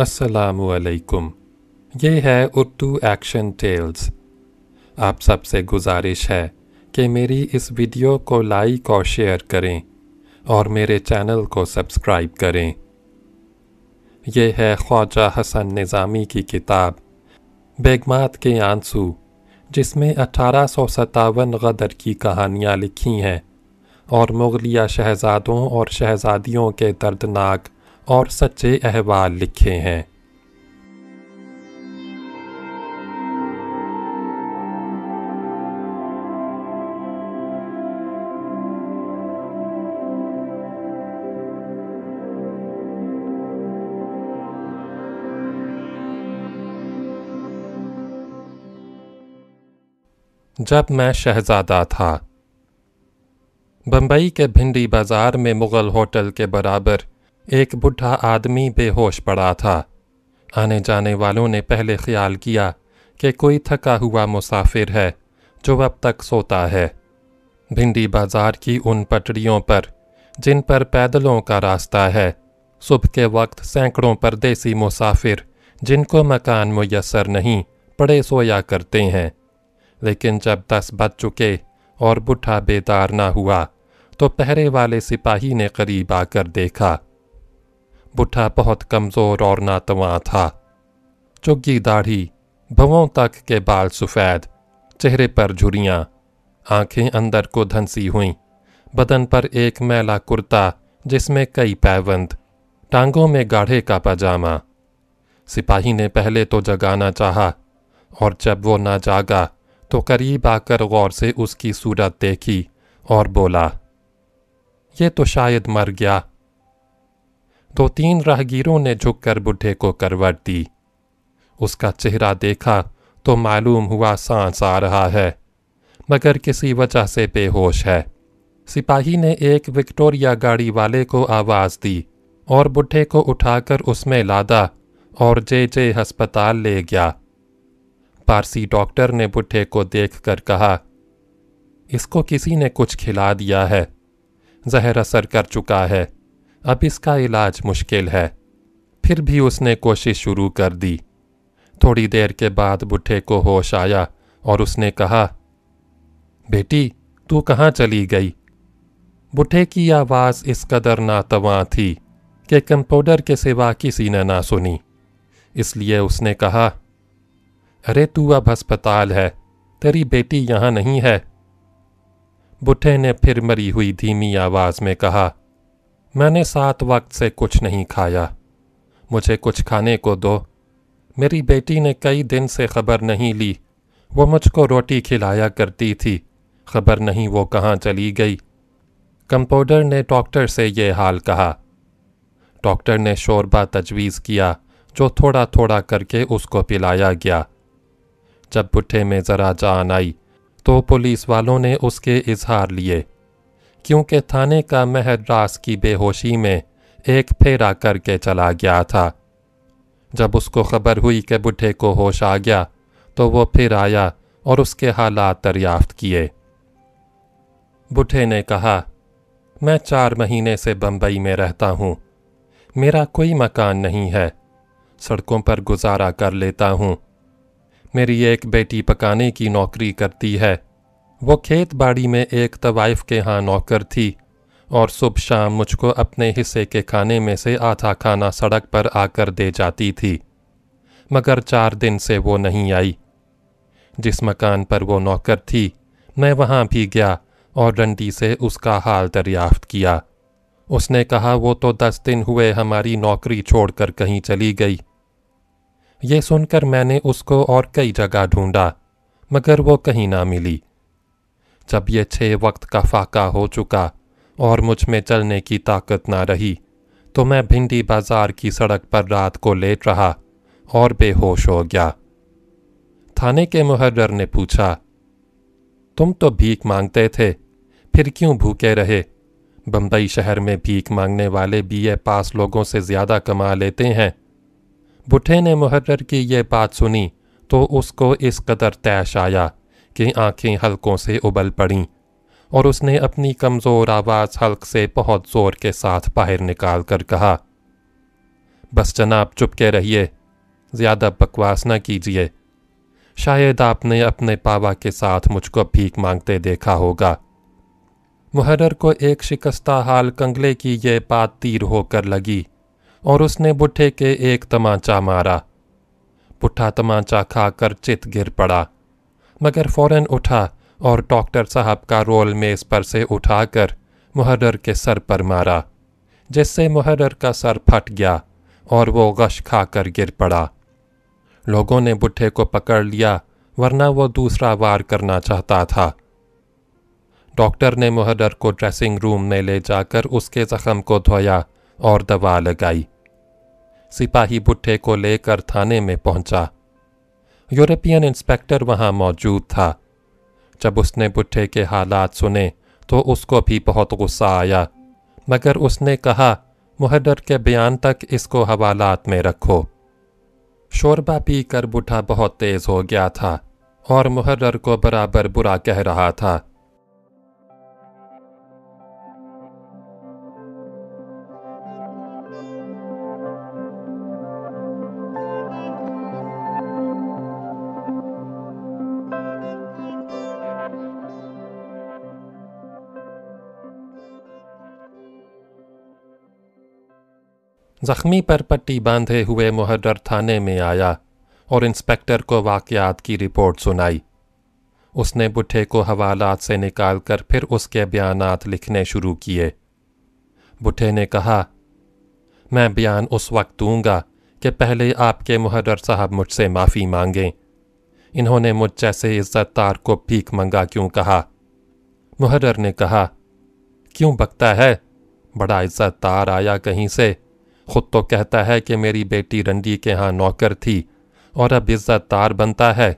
अस्सलामु अलैकुम। ये है उर्दू एक्शन टेल्स। आप सबसे गुजारिश है कि मेरी इस वीडियो को लाइक और शेयर करें और मेरे चैनल को सब्सक्राइब करें। ये है ख्वाजा हसन निज़ामी की किताब बेगमात के आंसू, जिसमें 1857 गदर की कहानियाँ लिखी हैं और मुग़लिया शहज़ादों और शहज़ादियों के दर्दनाक और सच्चे अहवाल लिखे हैं। जब मैं शहज़ादा था। बम्बई के भिंडी बाज़ार में मुग़ल होटल के बराबर एक बूढ़ा आदमी बेहोश पड़ा था। आने जाने वालों ने पहले ख्याल किया कि कोई थका हुआ मुसाफिर है जो अब तक सोता है। भिंडी बाज़ार की उन पटरियों पर जिन पर पैदलों का रास्ता है, सुबह के वक्त सैकड़ों परदेसी मुसाफिर जिनको मकान मुयस्सर नहीं पड़े सोया करते हैं। लेकिन जब 10 बज चुके और बूढ़ा बेदार ना हुआ तो पहरे वाले सिपाही ने करीब आकर देखा। बूढ़ा बहुत कमज़ोर और नातवां था। चुग्गी दाढ़ी, भवों तक के बाल सफ़ेद, चेहरे पर झुर्रियाँ, आँखें अंदर को धंसी हुईं, बदन पर एक मैला कुर्ता जिसमें कई पैबंद, टांगों में गाढ़े का पजामा। सिपाही ने पहले तो जगाना चाहा और जब वो ना जागा तो करीब आकर गौर से उसकी सूरत देखी और बोला, ये तो शायद मर गया। 2-3 राहगीरों ने झुककर बूढ़े को करवट दी। उसका चेहरा देखा तो मालूम हुआ सांस आ रहा है, मगर किसी वजह से बेहोश है। सिपाही ने एक विक्टोरिया गाड़ी वाले को आवाज़ दी और बूढ़े को उठाकर उसमें लादा और जे अस्पताल ले गया। पारसी डॉक्टर ने बूढ़े को देखकर कहा, इसको किसी ने कुछ खिला दिया है, जहर असर कर चुका है, अब इसका इलाज मुश्किल है। फिर भी उसने कोशिश शुरू कर दी। थोड़ी देर के बाद बूढ़े को होश आया और उसने कहा, बेटी तू कहाँ चली गई? बूढ़े की आवाज़ इस कदर नातवां थी कि कंपाउंडर के सिवा किसी ने ना सुनी। इसलिए उसने कहा, अरे तू अब अस्पताल है, तेरी बेटी यहाँ नहीं है। बूढ़े ने फिर मरी हुई धीमी आवाज़ में कहा, मैंने 7 वक्त से कुछ नहीं खाया, मुझे कुछ खाने को दो। मेरी बेटी ने कई दिन से खबर नहीं ली, वो मुझको रोटी खिलाया करती थी, खबर नहीं वो कहाँ चली गई। कंपाउंडर ने डॉक्टर से ये हाल कहा। डॉक्टर ने शोरबा तजवीज़ किया जो थोड़ा थोड़ा करके उसको पिलाया गया। जब बूढ़े में ज़रा जान आई तो पुलिस वालों ने उसके इजहार लिए, क्योंकि थाने का महर रास की बेहोशी में एक फेरा करके चला गया था। जब उसको खबर हुई कि बूढ़े को होश आ गया तो वो फिर आया और उसके हालात दरियाफ्त किए। बूढ़े ने कहा, मैं 4 महीने से बम्बई में रहता हूँ, मेरा कोई मकान नहीं है, सड़कों पर गुजारा कर लेता हूँ। मेरी एक बेटी पकाने की नौकरी करती है, वो खेत बाड़ी में एक तवाइफ के यहाँ नौकर थी और सुबह शाम मुझको अपने हिस्से के खाने में से आधा खाना सड़क पर आकर दे जाती थी, मगर 4 दिन से वो नहीं आई। जिस मकान पर वो नौकर थी मैं वहाँ भी गया और रंडी से उसका हाल दरियाफ्त किया। उसने कहा वो तो 10 दिन हुए हमारी नौकरी छोड़कर कहीं चली गई। ये सुनकर मैंने उसको और कई जगह ढूंढा, मगर वो कहीं ना मिली। जब ये 6 वक्त का फाका हो चुका और मुझ में चलने की ताकत ना रही तो मैं भिंडी बाज़ार की सड़क पर रात को लेट रहा और बेहोश हो गया। थाने के मुहर्रर ने पूछा, तुम तो भीख मांगते थे, फिर क्यों भूखे रहे? बम्बई शहर में भीख मांगने वाले BA पास लोगों से ज़्यादा कमा लेते हैं। बूढ़े ने मुहर्रर की ये बात सुनी तो उसको इस कदर तैश आया कि आंखें हलकों से उबल पड़ीं और उसने अपनी कमज़ोर आवाज़ हल्क से बहुत ज़ोर के साथ बाहर निकाल कर कहा, बस जनाब चुपके रहिए, ज़्यादा बकवास न कीजिए। शायद आपने अपने पावा के साथ मुझको भीख मांगते देखा होगा। मुहर्रर को एक शिकस्ता हाल कंगले की ये बात तीर होकर लगी और उसने बुढ़े के एक तमाचा मारा। बुढ़ा तमाचा खाकर चित गिर पड़ा, मगर फौरन उठा और डॉक्टर साहब का रोल मेज़ पर से उठाकर मुहर्रर के सर पर मारा, जिससे मुहर्रर का सर फट गया और वो गश खाकर गिर पड़ा। लोगों ने बुढ़े को पकड़ लिया, वरना वो दूसरा वार करना चाहता था। डॉक्टर ने मुहर्रर को ड्रेसिंग रूम में ले जाकर उसके ज़ख्म को धोया और दवा लगाई। सिपाही बुढ़े को लेकर थाने में पहुंचा। यूरोपियन इंस्पेक्टर वहां मौजूद था। जब उसने बुढ़े के हालात सुने तो उसको भी बहुत गुस्सा आया, मगर उसने कहा, मुहर्रर के बयान तक इसको हवालात में रखो। शोरबा पी कर बुढ़ा बहुत तेज़ हो गया था और मुहर्रर को बराबर बुरा कह रहा था। जख्मी पर पट्टी बांधे हुए मुहर्रर थाने में आया और इंस्पेक्टर को वाक़यात की रिपोर्ट सुनाई। उसने बुढ़े को हवालात से निकालकर फिर उसके बयानात लिखने शुरू किए। बुढ़े ने कहा, मैं बयान उस वक्त दूंगा कि पहले आपके मुहर्रर साहब मुझसे माफ़ी मांगें। इन्होंने मुझ जैसे इज़्ज़तदार को भीख मंगा क्यों कहा? मुहर्रर ने कहा, क्यों बकता है? बड़ा इज़्ज़तदार आया कहीं से, खुद तो कहता है कि मेरी बेटी रंडी के यहाँ नौकर थी और अब इज़्ज़तदार बनता है।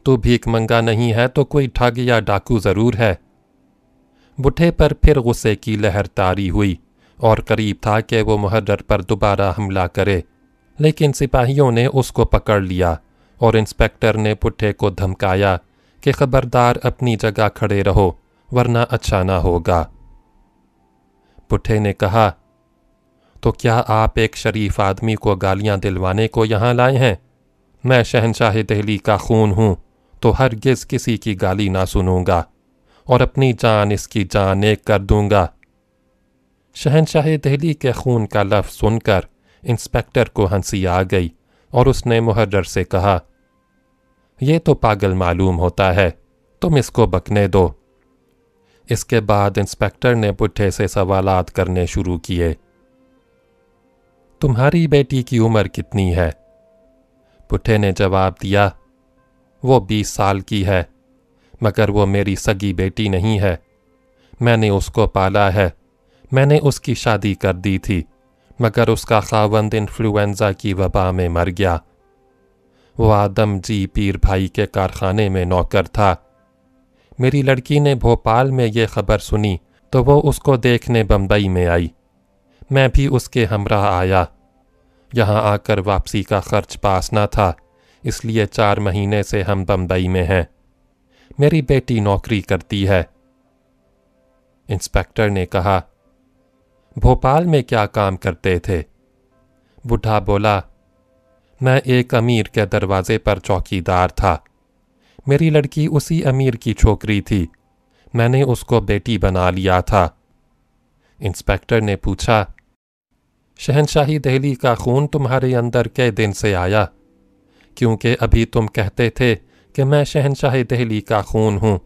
तू भीख मंगा नहीं है तो कोई ठग या डाकू ज़रूर है। बुढ़े पर फिर गुस्से की लहर तारी हुई और करीब था कि वो मुहर्रर पर दोबारा हमला करे, लेकिन सिपाहियों ने उसको पकड़ लिया और इंस्पेक्टर ने बुढ़े को धमकाया कि खबरदार अपनी जगह खड़े रहो, वरना अच्छा ना होगा। बुढ़े ने कहा, तो क्या आप एक शरीफ आदमी को गालियां दिलवाने को यहाँ लाए हैं? मैं शहंशाह दिल्ली का खून हूँ, तो हरगिज़ किसी की गाली ना सुनूंगा और अपनी जान इसकी जान एक कर दूंगा। शहंशाह दिल्ली के खून का लफ्ज़ सुनकर इंस्पेक्टर को हंसी आ गई और उसने मुहर्रर से कहा, ये तो पागल मालूम होता है, तुम इसको बकने दो। इसके बाद इंस्पेक्टर ने बुढ़े से सवालात करने शुरू किए। तुम्हारी बेटी की उम्र कितनी है? बुढ़े ने जवाब दिया, वो 20 साल की है, मगर वो मेरी सगी बेटी नहीं है। मैंने उसको पाला है। मैंने उसकी शादी कर दी थी, मगर उसका खावंद इन्फ्लुएंजा की वबा में मर गया। वो आदम जी पीर भाई के कारखाने में नौकर था। मेरी लड़की ने भोपाल में ये खबर सुनी तो वो उसको देखने बम्बई में आई। मैं भी उसके हमराह आया। यहाँ आकर वापसी का खर्च पास ना था, इसलिए 4 महीने से हम बम्बई में हैं। मेरी बेटी नौकरी करती है। इंस्पेक्टर ने कहा, भोपाल में क्या काम करते थे? बूढ़ा बोला, मैं एक अमीर के दरवाजे पर चौकीदार था। मेरी लड़की उसी अमीर की छोकरी थी। मैंने उसको बेटी बना लिया था। इंस्पेक्टर ने पूछा, शहंशाही दिल्ली का खून तुम्हारे अंदर के दिन से आया? क्योंकि अभी तुम कहते थे कि मैं शहंशाही दिल्ली का खून हूँ।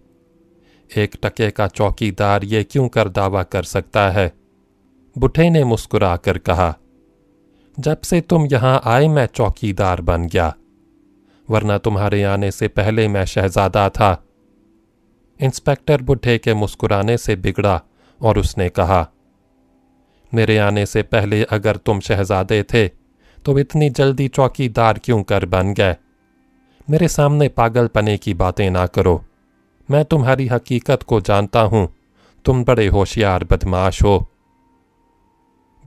1 टके का चौकीदार ये क्यों कर दावा कर सकता है? बुढ़े ने मुस्कुरा कर कहा, जब से तुम यहाँ आए मैं चौकीदार बन गया, वरना तुम्हारे आने से पहले मैं शहजादा था। इंस्पेक्टर बुढ़े के मुस्कुराने से बिगड़ा और उसने कहा, मेरे आने से पहले अगर तुम शहजादे थे तो इतनी जल्दी चौकीदार क्यों कर बन गए? मेरे सामने पागलपने की बातें ना करो। मैं तुम्हारी हकीकत को जानता हूँ। तुम बड़े होशियार बदमाश हो।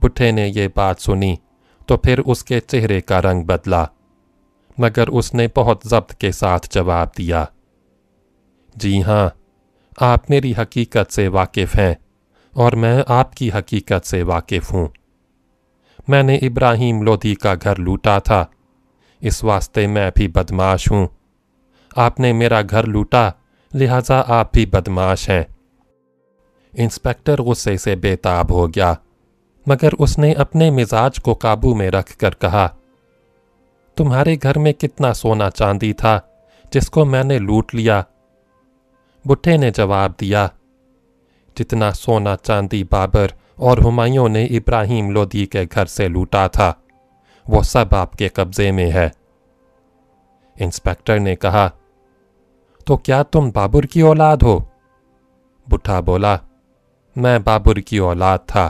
बुढ़े ने ये बात सुनी तो फिर उसके चेहरे का रंग बदला, मगर उसने बहुत ज़ब्त के साथ जवाब दिया, जी हाँ, आप मेरी हकीकत से वाकिफ़ हैं और मैं आपकी हकीकत से वाकिफ़ हूँ। मैंने इब्राहिम लोधी का घर लूटा था, इस वास्ते मैं भी बदमाश हूँ। आपने मेरा घर लूटा, लिहाजा आप भी बदमाश हैं। इंस्पेक्टर गुस्से से बेताब हो गया, मगर उसने अपने मिजाज को काबू में रख कर कहा, तुम्हारे घर में कितना सोना चांदी था जिसको मैंने लूट लिया? बुढ़े ने जवाब दिया, जितना सोना चांदी बाबर और हुमायूं ने इब्राहिम लोधी के घर से लूटा था, वो सब आपके कब्जे में है। इंस्पेक्टर ने कहा, तो क्या तुम बाबर की औलाद हो? बुढ़ा बोला, मैं बाबर की औलाद था,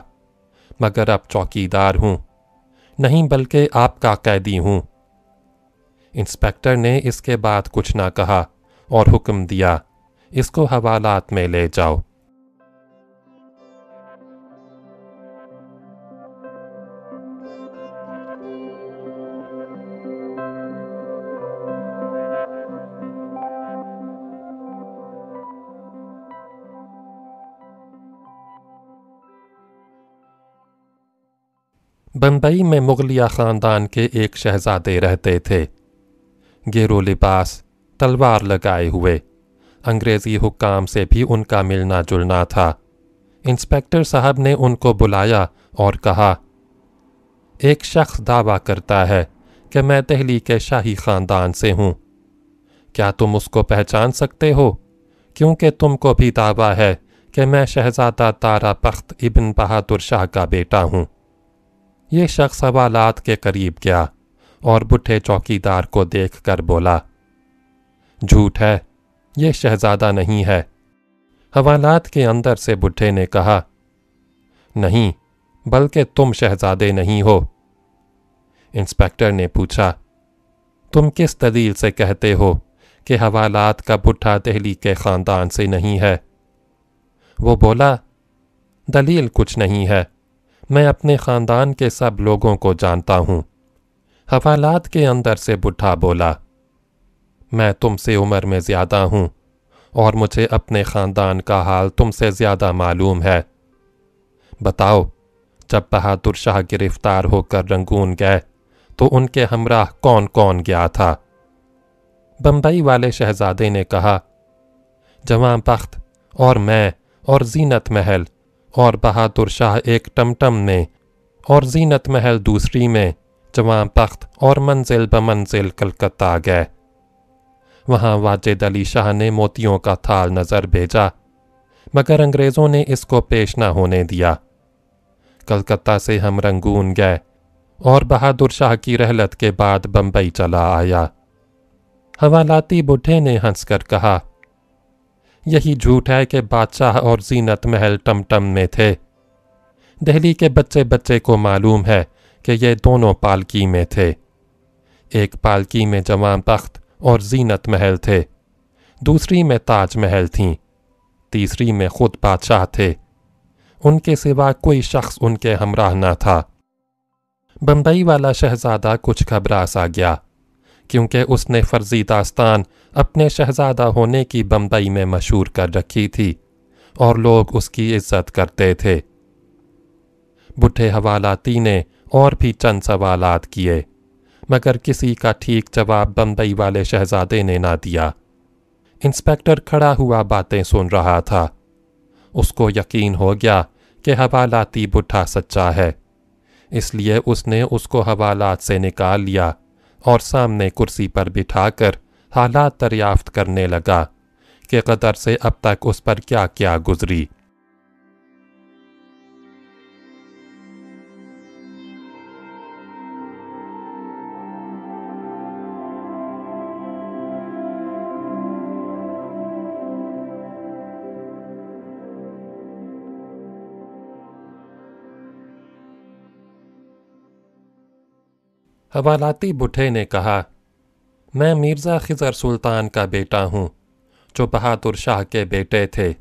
मगर अब चौकीदार हूँ, नहीं बल्कि आपका कैदी हूँ। इंस्पेक्टर ने इसके बाद कुछ ना कहा और हुक्म दिया, इसको हवालात में ले जाओ। बम्बई में मुगलिया ख़ानदान के एक शहजादे रहते थे। गेरो लिबास, तलवार लगाए हुए, अंग्रेज़ी हुक्काम से भी उनका मिलना जुलना था। इंस्पेक्टर साहब ने उनको बुलाया और कहा, एक शख्स दावा करता है कि मैं दिल्ली के शाही ख़ानदान से हूँ। क्या तुम उसको पहचान सकते हो? क्योंकि तुमको भी दावा है कि मैं शहजादा तारा बख्त इब्न बहादुर शाह का बेटा हूँ। ये शख्स हवालात के करीब गया और बुढ़े चौकीदार को देख कर बोला, झूठ है, ये शहजादा नहीं है। हवालात के अंदर से बुढ़े ने कहा, नहीं, बल्कि तुम शहजादे नहीं हो। इंस्पेक्टर ने पूछा, तुम किस दलील से कहते हो कि हवालात का बुढ़ा दिल्ली के ख़ानदान से नहीं है? वो बोला, दलील कुछ नहीं है, मैं अपने ख़ानदान के सब लोगों को जानता हूँ। हवालात के अंदर से बुढ़ा बोला, मैं तुमसे उम्र में ज़्यादा हूँ और मुझे अपने ख़ानदान का हाल तुमसे ज़्यादा मालूम है। बताओ, जब बहादुर शाह गिरफ्तार होकर रंगून गए तो उनके हमराह कौन कौन गया था? बम्बई वाले शहजादे ने कहा, जवां बख्त और मैं और जीनत महल और बहादुर शाह एक टमटम में और जीनत महल दूसरी में जवां बख्त और मंजिल बमंजिल कलकत्ता गए। वहाँ वाजिद अली शाह ने मोतियों का थाल नज़र भेजा, मगर अंग्रेज़ों ने इसको पेश न होने दिया। कलकत्ता से हम रंगून गए और बहादुर शाह की रहलत के बाद बम्बई चला आया। हवालाती बुढ़े ने हंसकर कहा, यही झूठ है कि बादशाह और जीनत महल टमटम में थे। दिल्ली के बच्चे बच्चे को मालूम है कि ये दोनों पालकी में थे। एक पालकी में जवां बख्त और जीनत महल थे, दूसरी में ताज महल थीं, तीसरी में खुद बादशाह थे। उनके सिवा कोई शख्स उनके हमराह न था। बम्बई वाला शहजादा कुछ घबरा सा गया, क्योंकि उसने फर्जी दास्तान अपने शहजादा होने की बम्बई में मशहूर कर रखी थी और लोग उसकी इज्जत करते थे। बुढ़े हवालाती ने और भी चंद सवालात किए, मगर किसी का ठीक जवाब बम्बई वाले शहजादे ने ना दिया। इंस्पेक्टर खड़ा हुआ बातें सुन रहा था। उसको यकीन हो गया कि हवालाती बुढ़ा सच्चा है, इसलिए उसने उसको हवालात से निकाल लिया और सामने कुर्सी पर बिठाकर हालात दरियाफ्त करने लगा कि कदर से अब तक उस पर क्या क्या गुजरी। हवालाती बुढ़े ने कहा, मैं मिर्ज़ा खिज़र सुल्तान का बेटा हूँ, जो बहादुर शाह के बेटे थे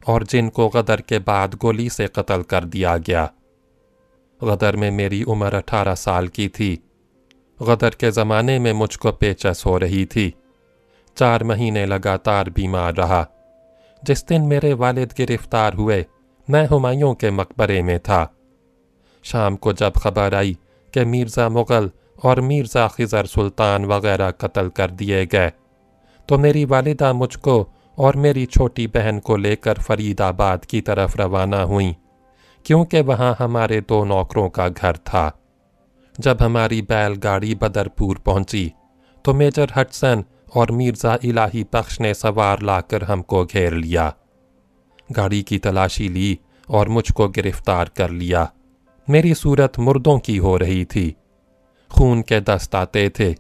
और जिनको गदर के बाद गोली से कत्ल कर दिया गया। गदर में मेरी उम्र 18 साल की थी। गदर के ज़माने में मुझको पेचस हो रही थी। 4 महीने लगातार बीमार रहा। जिस दिन मेरे वालिद गिरफ्तार हुए, मैं हुमायूं के मकबरे में था। शाम को जब खबर आई कि मिर्ज़ा मुग़ल और मिर्ज़ा खिज़र सुल्तान वग़ैरह कत्ल कर दिए गए, तो मेरी वालिदा मुझको और मेरी छोटी बहन को लेकर फरीदाबाद की तरफ रवाना हुई, क्योंकि वहाँ हमारे 2 नौकरों का घर था। जब हमारी बैलगाड़ी बदरपुर पहुंची तो मेजर हडसन और मिर्ज़ा इलाही बख्श ने सवार लाकर हमको घेर लिया। गाड़ी की तलाशी ली और मुझको गिरफ्तार कर लिया। मेरी सूरत मुर्दों की हो रही थी, खून के दस्त आते थे।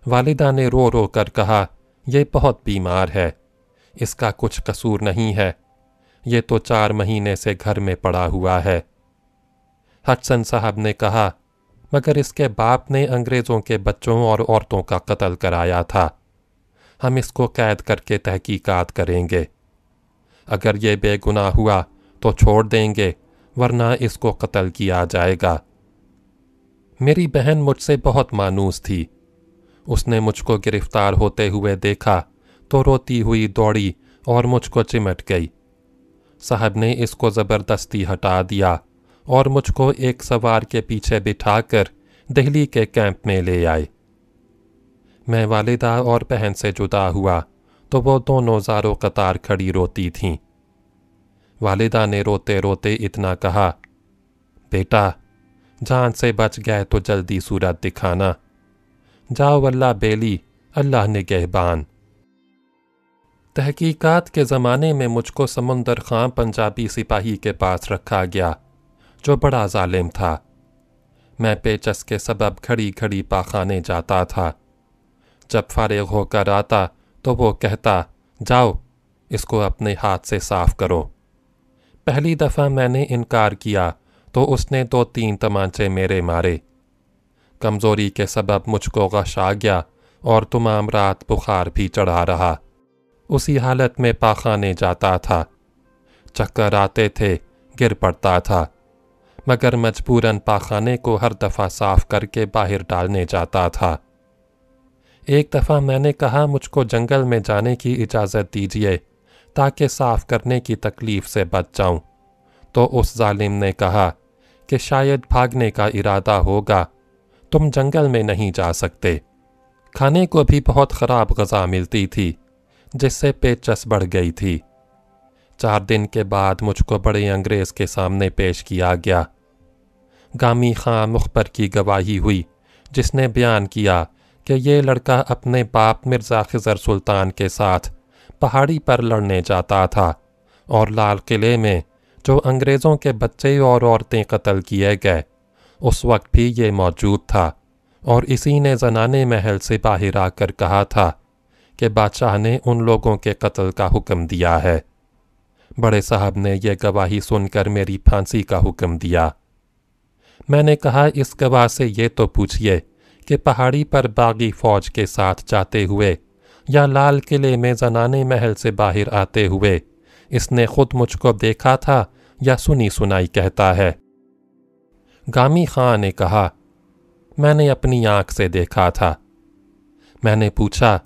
वालिदा ने रो रो कर कहा, ये बहुत बीमार है, इसका कुछ कसूर नहीं है, ये तो 4 महीने से घर में पड़ा हुआ है। हडसन साहब ने कहा, मगर इसके बाप ने अंग्रेज़ों के बच्चों और औरतों का कत्ल कराया था, हम इसको कैद करके तहकीकात करेंगे। अगर ये बेगुनाह हुआ तो छोड़ देंगे, वरना इसको कत्ल किया जाएगा। मेरी बहन मुझसे बहुत मानूस थी। उसने मुझको गिरफ्तार होते हुए देखा तो रोती हुई दौड़ी और मुझको चिमट गई। साहब ने इसको ज़बरदस्ती हटा दिया और मुझको एक सवार के पीछे बिठाकर दिल्ली के कैंप में ले आए। मैं वालिदा और बहन से जुदा हुआ तो वो दोनों ज़ारो कतार खड़ी रोती थीं। वालिदा ने रोते रोते इतना कहा, बेटा जान से बच गए तो जल्दी सूरत दिखाना, जाओ अल्लाह बेली अल्लाह निगहबान। तहकीकात के ज़माने में मुझको समुंदर खां पंजाबी सिपाही के पास रखा गया, जो बड़ा जालिम था। मैं पेचस के सबब खड़ी खड़ी पाखाने जाता था। जब फारिग होकर आता तो वो कहता, जाओ इसको अपने हाथ से साफ करो। पहली दफ़ा मैंने इनकार किया तो उसने 2-3 तमांचे मेरे मारे। कमज़ोरी के सबब मुझको गश आ गया और तमाम रात बुखार भी चढ़ा रहा। उसी हालत में पाखाने जाता था, चक्कर आते थे, गिर पड़ता था, मगर मजबूरन पाखाने को हर दफ़ा साफ करके बाहर डालने जाता था। एक दफ़ा मैंने कहा, मुझको जंगल में जाने की इजाज़त दीजिए ताकि साफ करने की तकलीफ़ से बच जाऊं। तो उस जालिम ने कहा कि शायद भागने का इरादा होगा, तुम जंगल में नहीं जा सकते। खाने को भी बहुत ख़राब ग़ज़ा मिलती थी, जिससे पेचस बढ़ गई थी। 4 दिन के बाद मुझको बड़े अंग्रेज़ के सामने पेश किया गया। गामी खां मुखबर की गवाही हुई, जिसने बयान किया कि ये लड़का अपने बाप मिर्ज़ा खिज़र सुल्तान के साथ पहाड़ी पर लड़ने जाता था और लाल किले में जो अंग्रेज़ों के बच्चे और औरतें कत्ल किए गए, उस वक्त भी ये मौजूद था और इसी ने ज़नाने महल से बाहर आकर कहा था कि बादशाह ने उन लोगों के कत्ल का हुक्म दिया है। बड़े साहब ने यह गवाही सुनकर मेरी फांसी का हुक्म दिया। मैंने कहा, इस गवाह से ये तो पूछिए कि पहाड़ी पर बागी फ़ौज के साथ जाते हुए या लाल किले में ज़नाने महल से बाहर आते हुए इसने खुद मुझको देखा था या सुनी सुनाई कहता है। गामी खां ने कहा, मैंने अपनी आँख से देखा था। मैंने पूछा,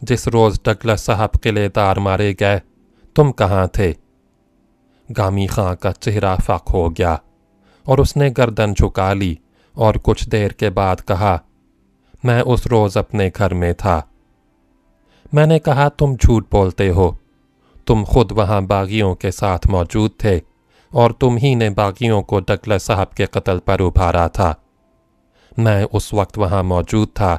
जिस रोज़ डगलस साहब किलेदार मारे गए तुम कहाँ थे? गामी खां का चेहरा फ़ाक हो गया और उसने गर्दन झुका ली और कुछ देर के बाद कहा, मैं उस रोज़ अपने घर में था। मैंने कहा, तुम झूठ बोलते हो, तुम खुद वहाँ बागियों के साथ मौजूद थे और तुम ही ने बागियों को डगलस साहब के कत्ल पर उभारा था। मैं उस वक्त वहाँ मौजूद था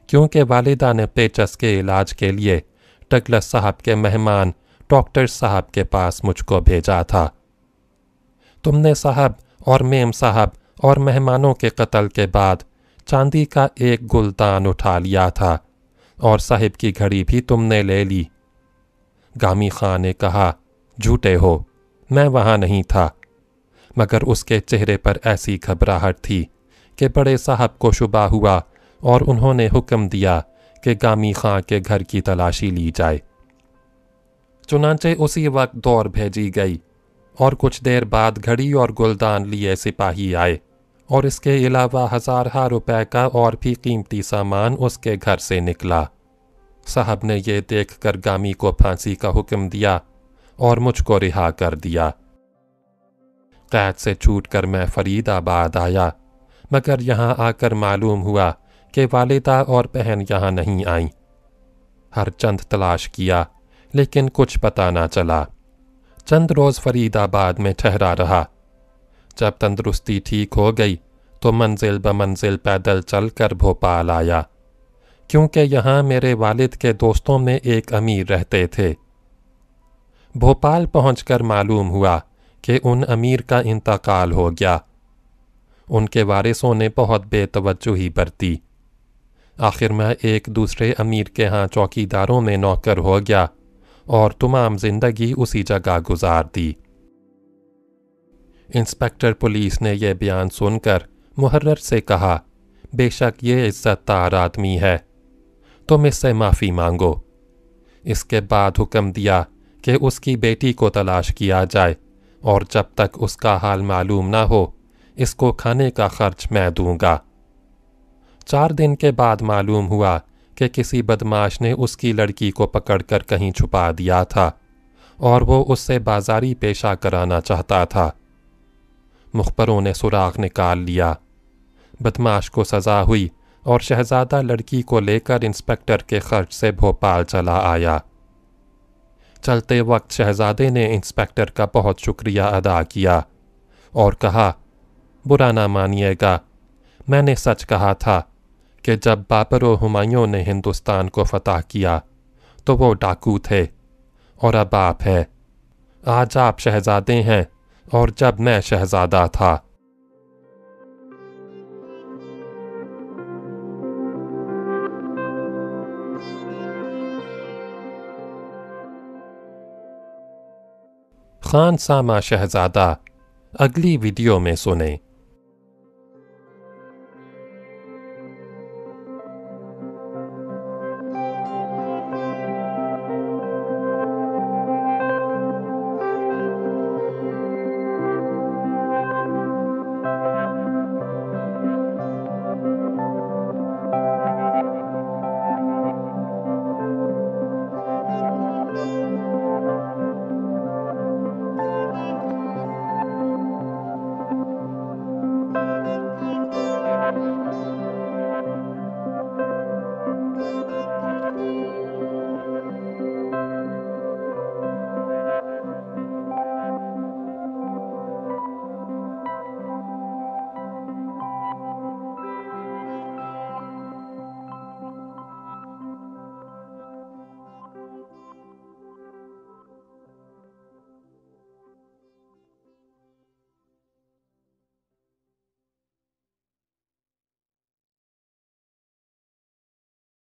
क्योंकि वालिदा ने पेचस के इलाज के लिए डगलस साहब के मेहमान डॉक्टर साहब के पास मुझको भेजा था। तुमने साहब और मेम साहब और मेहमानों के कत्ल के बाद चांदी का एक गुलदान उठा लिया था और साहिब की घड़ी भी तुमने ले ली। गामी खां ने कहा, झूठे हो, मैं वहाँ नहीं था। मगर उसके चेहरे पर ऐसी घबराहट थी कि बड़े साहब को शुबा हुआ और उन्होंने हुक्म दिया कि गामी खां के घर की तलाशी ली जाए। चुनांचे उसी वक्त दौड़ भेजी गई और कुछ देर बाद घड़ी और गुलदान लिए सिपाही आए और इसके अलावा 1000 रुपए का और भी कीमती सामान उसके घर से निकला। साहब ने ये देख कर गामी को फांसी का हुक्म दिया और मुझको रिहा कर दिया। قید سے چھوٹ کر میں فرید آباد آیا، مگر یہاں آ کر معلوم ہوا کہ والدہ اور بہن یہاں نہیں آئیں۔ ہر چند تلاش کیا لیکن کچھ پتہ نہ چلا۔ چند روز فرید آباد میں ٹھہرا رہا۔ جب تندرستی ٹھیک ہو گئی تو منزل بمنزل پیدل چل کر بھوپال آیا، کیونکہ یہاں میرے والد کے دوستوں میں ایک امیر رہتے تھے۔ بھوپال پہنچ کر معلوم ہوا کہ ان امیر کا انتقال ہو گیا۔ ان کے وارثوں نے بہت بے توجہی برتی۔ آخر میں ایک دوسرے امیر کے ہاں چوکیداروں میں نوکر ہو گیا اور تمام زندگی اسی جگہ گزار دی۔ انسپکٹر پولیس نے یہ بیان سن کر محرر سے کہا، بے شک یہ عزت دار آدمی ہے، تم اس سے معافی مانگو۔ اس کے بعد حکم دیا کہ اس کی بیٹی کو تلاش کیا جائے اور جب تک اس کا حال معلوم نہ ہو اس کو کھانے کا خرچ میں دوں گا۔ 4 دن کے بعد معلوم ہوا کہ کسی بدماش نے اس کی لڑکی کو پکڑ کر کہیں چھپا دیا تھا اور وہ اس سے بازاری پیشہ کرانا چاہتا تھا۔ مخبروں نے سراغ نکال لیا۔ بدماش کو سزا ہوئی اور شہزادہ لڑکی کو لے کر انسپکٹر کے خرچ سے بھوپال چلا آیا۔ چلتے وقت شہزادے نے انسپکٹر کا بہت شکریہ ادا کیا اور کہا، برا نہ مانیے گا، میں نے سچ کہا تھا کہ جب بابر و ہمایوں نے ہندوستان کو فتح کیا تو وہ ڈاکو تھے، اور اب آپ ہے۔ آج آپ شہزادے ہیں اور جب میں شہزادہ تھا۔ خان سامہ شہزادہ اگلی ویڈیو میں سنیں۔